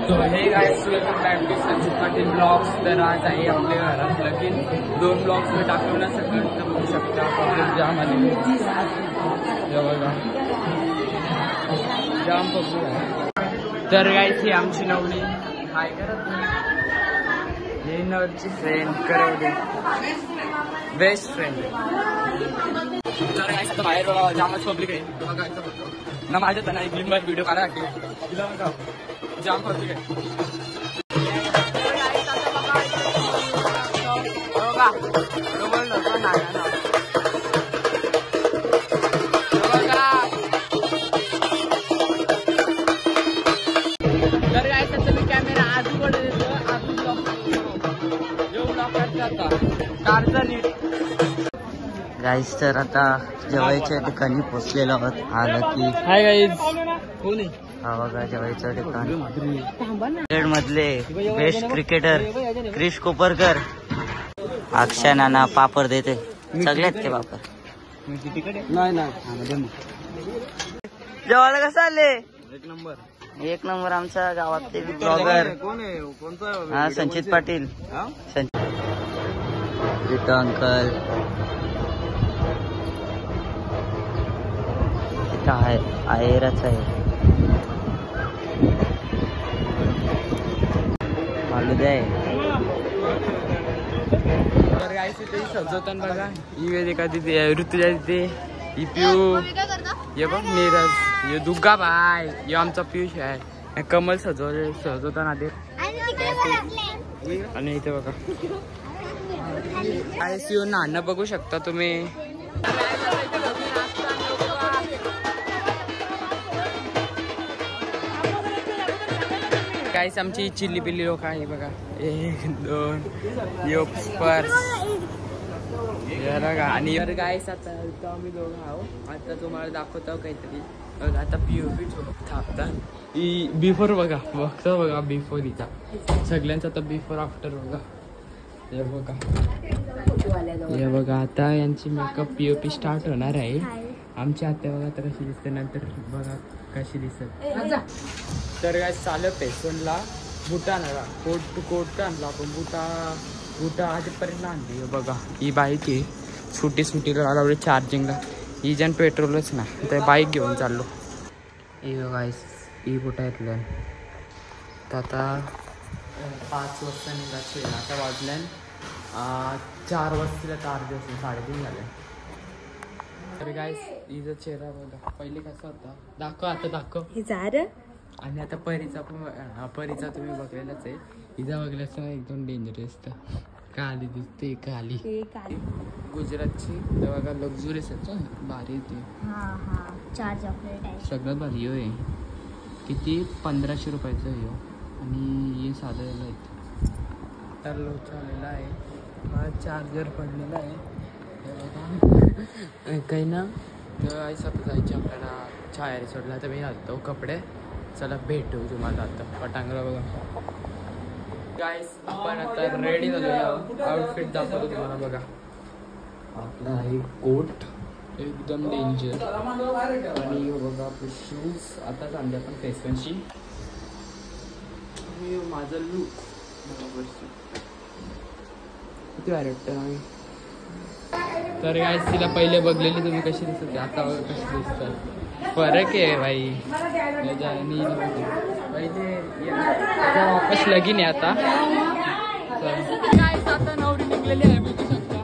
तो hey guys welcome back to संचित Patil blogs. तर आज आहे आपल्या घरात लगीन 2 ब्लॉग्स मी टाकलो ना सकाळी, तर बघू शकता पब्लिक जाम आलेली बघा, जाम पब्लिक आहे. तर गाइस ही आमची नवली हाय करत हे नवची फ्रेंड करवली बेस्ट फ्रेंड. तर गाइस आता बाहेर बघा जामच पब्लिक आहे बघा ना. माझ्या त्यांना एक लिंब व्हिडिओ काढा जाम पब्लिक आहे कॅमेरा आजूबाजू देतो आजू कारचा नीट. गाईस तर आता जेवायच्या ठिकाणी पोचलेलो आहोत. आलं की हाय गाईज कोण आहे हा बघा जेवायचं ठिकाण. क्रिकेट मधले बेस्ट क्रिकेटर क्रिश कोपरकर, अक्षय नाना पापड देते सगळ्यात ते पापड. नाही जेवायला कसं आले? एक नंबर आमच्या गावातले ब्लॉगर हा संचित पाटील. संचित अंकल इथं आहे, आहेरच आहे. मालू दे. तर गाईस इथे सजवताना बघा ही वेदिका तिथे, ऋतुजा तिथे, ही पिऊ, ये बघ नीरज, ये दुर्गा बाय, ये आमचा पियुष आहे. कमल सजवताना ते आणि इथे बघा गाईस येऊन नाणं बघू शकता तुम्ही. गाईस आमची चिल्ली पिल्ली लोक आहे बघा. 1 2 पर्स आणि गाईस आता आम्ही दोघं आहोत. आता तुम्हाला दाखवतो काहीतरी बघा. आता पीओपी थापतात बिफोर बघा, बघतो बघा बिफोर हिचा सगळ्यांचा. आता बिफोर आफ्टर बघा. हे बघा हे बघा आता यांची मेकअप पीओपी स्टार्ट होणार आहे. आमची आत्या बघा तर कशी दिसते, नंतर बघा कशी दिसत. तर काय चालू पेशंटला बुटा आणला, कोट आणला आपण. बुटा आजपर्यंत आणली बघा. ही बाईक आहे सुटीला लावली चार्जिंगला. ही जण पेट्रोलच ना, तर बाईक घेऊन चाललो. ही बघा ही बुटा घेतल्या. तर आता 5 वाजता निघायचे, आता वाजल्यान 4 वाजता. तर अर्धे वाजता 3:30 झाले. तर गाईस हिचा चेहरा बघा पहिले कसा होता, दाखव आता दाखव. आणि आता परीचा तुम्ही बघलेलाच आहे. हिचा बघल्याच एकदम डेंजरस काली दिसते. काली गुजरातची तर बघा लक्झुरीच भारी होती. सगळ्यात भारी होय. किती 1500 रुपयाचं आहे आणि हे साधं आहेत. तर लोचालेला आहे, चार्जर पडलेला आहे काही ना. तर असं जायचे आपल्याला छाया सोडला. तर मी घालतो कपडे. चला भेटू तुम्हाला आता पटांगला बघा. गाईस आपण आता रेडी झालो. आउटफिट दाखवतो तुम्हाला बघा. आपला आहे कोट एकदम डेंजर आणि बघा आपले शूज. आता चालले आपण फॅशनशी. माझा लुक किती भारी वाटतं आम्ही. तर गाईस तिला पहिले बघलेली तुम्ही कशी दिसत, आता कशी दिसतात. फरक आहे भाई. पहिले वापस लगीन आहे आता. गाईस आता नवरी निघलेली आहे बघू शकता.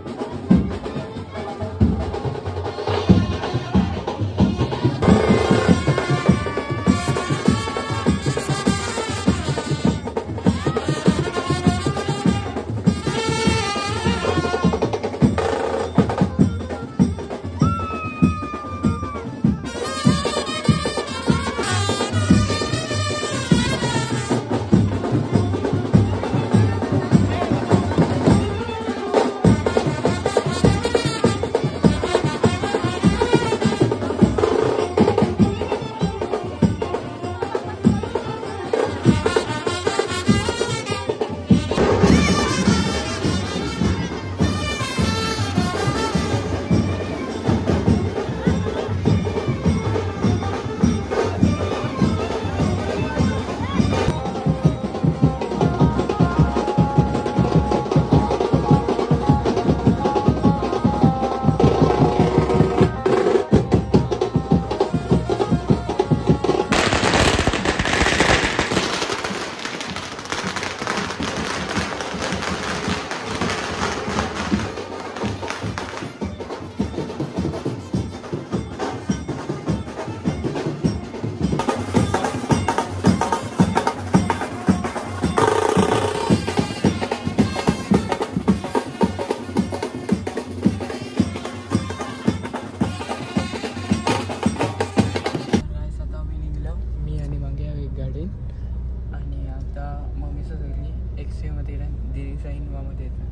आणि आता मम्मीचं घरी एक्सवेमध्ये दिदीचा इनोवामध्ये येतं.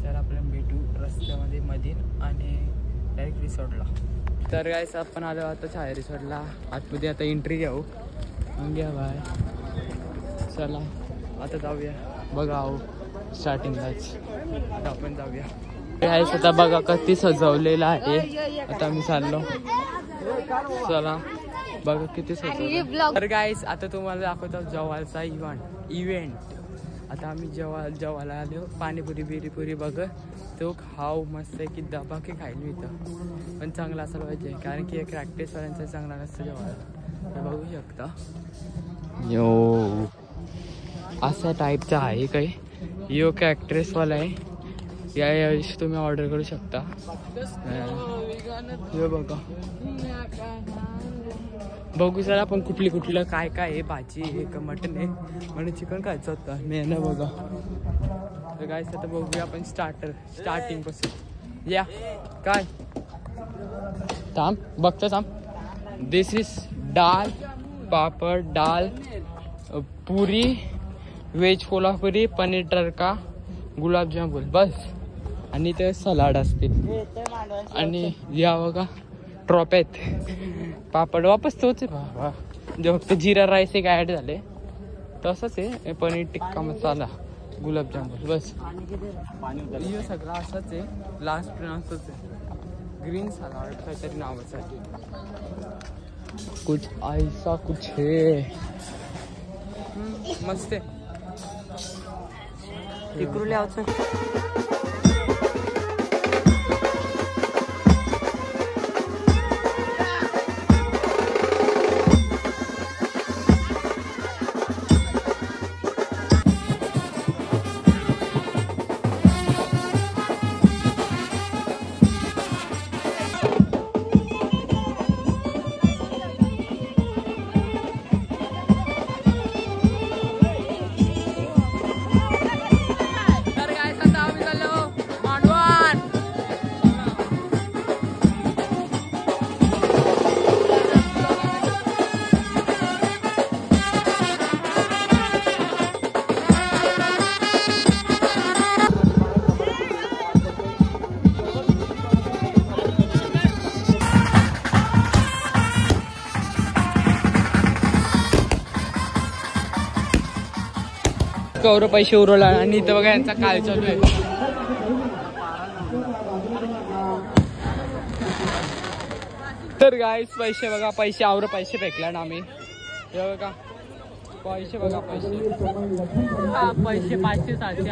तर आपण भेटू रस्त्यामध्ये मधील आणि डायरेक्ट रिसॉर्टला. तर गाईस आपण आलो आता छाया रिसॉर्टला. आतमध्ये आता एंट्री घेऊ. मग घ्या बाय. चला आता जाऊया. बघा हो स्टार्टिंगलाच आता आपण जाऊया. गाईस आता बघा किती सजवलेलं आहे. आता आम्ही चाललो. चला बघा किती सजवलं. तर गाईस आता तुम्हाला दाखवतो जवालचा इव्हेंट. आता आम्ही जेवायला आलो. पाणीपुरी बिरीपुरी बघ तो खाऊ मस्त आहे की दबाके खायला मिळतं. पण चांगला असायला पाहिजे कारण की एक प्रॅक्टिसवाल्यांचा चांगला नसतं जेवायला. हे बघू शकता. यो असा टाईपचा आहे काही. यो का ॲक्ट्रेसवाला आहे. या तुम्ही ऑर्डर करू शकता. हे बघा बघू जरा आपण कुठलं काय आहे. भाजी आहे का मटन आहे म्हणून चिकन खायचं होतं मेन बघा. तर काय आता बघूया आपण स्टार्टिंग पासून. या काय थांब बघतो थांब. दिस इज डाल पापड डाल पुरी व्हेज कोल्हापुरी पनीर तडका गुलाबजामुन बस. आणि ते सलाड असतील. आणि या बघा ट्रॉप पापड वापस तोच आहे बाबा. जे फक्त जिरा राईस एक ॲड झाले तसंच आहे. पनीर टिक्का मसाला गुलाबजामुन बस. हे सगळं असंच आहे. लास्ट प्रनाउन्सच आहे. ग्रीन सलाड काहीतरी नावासाठी. कुछ ऐसा कुछ है. मस्त आहे. इकडून यावचं. कवर पैसे उरवला आणि इथं बघा यांचा काय चालू आहे. तर गाईस पैसे बघा पैसे आवर पैसे फेकला ना आम्ही. हे बघा पैसे बघा पैसे 500 700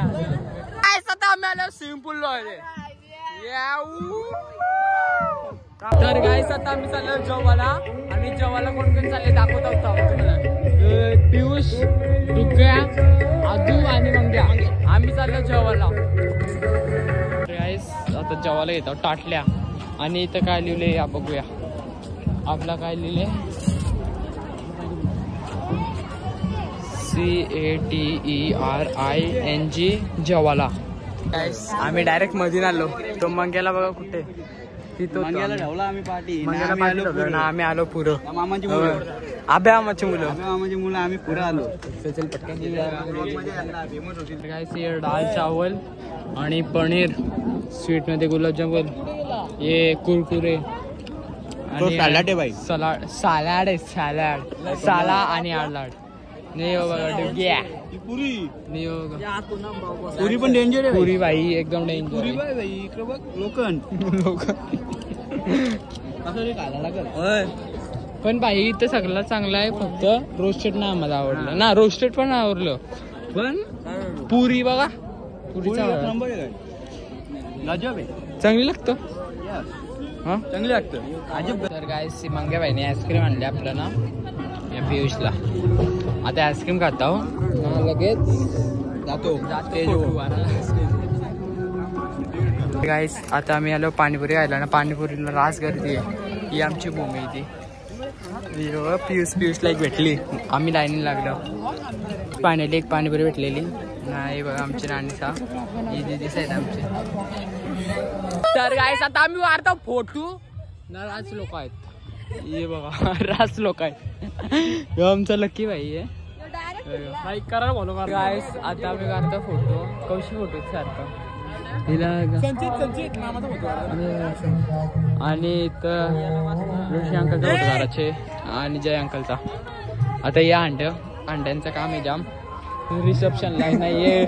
आता आम्ही आलो स्विमिंग पूल ला. तर गाईस आता आम्ही चाललो जेवायला. आणि जेवायला कोण कोण चालले दाखवत होता तुम्हाला. पियुष दुग्या आजू आणि मंग्या आम्ही चाललो जेवायला. गाईस आता जेवायला येतो टाटल्या. आणि इथं काय लिहिले या बघूया. आपला काय लिहिले CATERING जेवायला. गाईस आम्ही डायरेक्ट मधून आलो. तो मंग्याला बघा कुठे मंग्याला ठेवला आम्ही पार्टी. आम्ही आलो पुरं. मामाची मुलं मामाची मुलं आम्ही पुढे आलो. दाल चावल आणि पनीर स्वीट मध्ये गुलाबजामुन हे कुरकुरे आणि सलाड आहे बाई. सलाड आहे साला आणि आलाड. नाही हो बघा डुग्या पुरी पण डेंजर आहे. पुरी बाई एकदम डेंजर. पुरी बाई इकडे बघ लोकन पण बाई इथं सगळं चांगलं आहे. फक्त रोस्टेड ना आम्हाला आवडलं ना. रोस्टेड पण आवडलं पण पुरी बघा पुरीचा चांगली लागतं. हा चांगली लागतं अजब. तर गाईस मंग्या बाईने आईस्क्रीम आणली आपल्याला या पियुषला. आता आईस्क्रीम खाता हो लगेच जातो. गाईस आता आम्ही आलो पाणीपुरी खायला ना. पाणीपुरीला रास गर्दी आहे. ही आमची भूमी ती. पियुषला एक भेटली. आम्ही लाईनीला लागलो. पाण्याला एक पाणीपुरी भेटलेली नाही बघा. आमची राणीचा ही दिदीच आहेत आमची. तर गाईस आता आम्ही वाढतो फोटो ना. राज लोक आहेत हे बघा. राज लोक आहेत. आमचा लकी भाई आहे. लाईक करा फॉलो करा गाईस. आता आम्ही काढतो फोटो. कौशी फोटो सारखा संचित मामाचा फोटो. आणि इथं ऋषी अंकलचा फोटो काढायचे आणि जय अंकलचा. आता या अंड्यांचं काम आहे जाम. रिसेप्शनला नाही ये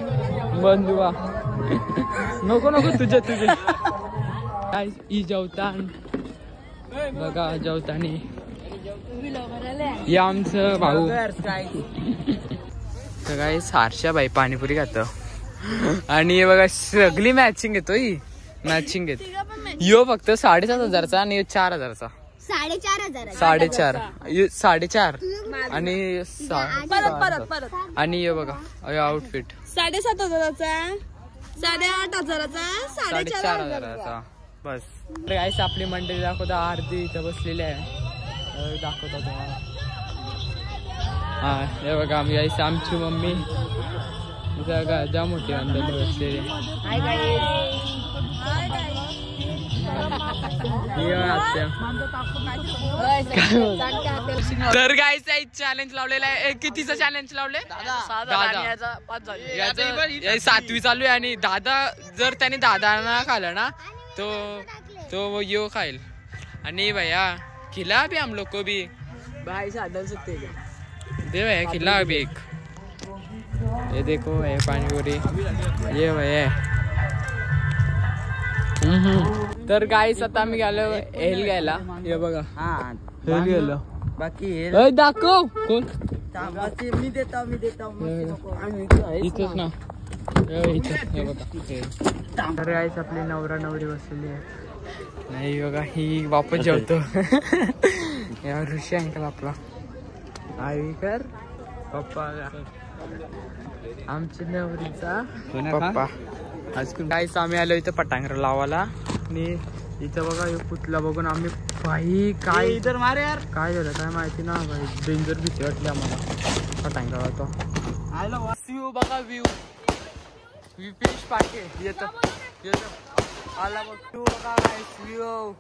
बंधुवा नको तुझे जेवतान बघा. जेवतानी या आमचं भाऊ काय सारशा बाई पाणीपुरी खातो. आणि हे बघा सगळी मॅचिंग येतो. ही मॅचिंग येत. यो फक्त 7,500चा आणि 4,000चा. 4,500 4,500 आणि आणि हे बघा आउटफिट 7,500चा 8,500चा 4,500चा. बस गाईस आपली मंडळी दाखवता. आरती इथं बसलेली आहे दाखवता तुम्हाला. हा हे बघा आम्ही गाईस आमची मम्मी जा मोठी अंदर बसलेली. तर गाईस चॅलेंज लावलेला आहे. कितीचं चॅलेंज लावले? 7वी चालू आहे. आणि दादा जर त्याने दादाना खाल्लं ना तो यो खाईल. आणि भैया खिला भी हम लोग को भी भाई साधन सकते दे भैया खिला भी एक. ये देखो ये पाणीपुरी ये भैया. तर गाईस आता आम्ही गेलो हेल घ्यायला. हे बघा हेल गेलो. बाकी दाखव कोण मी देतो इथंच ना. तर गाईस आपली नवरा नवरी बसलेली आहे. नाही बघा ही वापस जेवतो. या ऋषी अंकल आपला आईकर पप्पा आमची नवरीचा पप्पा. गाईस आम्ही आलो इथं पटांगर लावायला. आणि इथं बघा पुतला बघून आम्ही भाई काय इधर मारे यार काय झालं काय माहिती ना भाई. डेंजर भीती वाटली आम्हाला पटांगराला. तो व्ह्यू बघा व्ह्यू फिश पाटे येतो आला बघ व्ह्यू बघा व्ह्यू.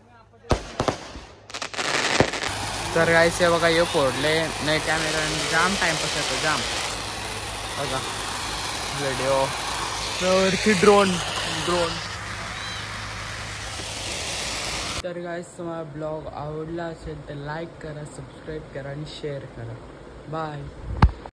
तर गाईस हे बघा हे फोडले नाही कॅमेरा जाम टाइमपास येतो जाम. बघा व्हिडिओ वरती ड्रोन. तर गाईस तुम्हाला ब्लॉग आवडला असेल तर लाईक करा, सबस्क्राईब करा आणि शेअर करा. बाय.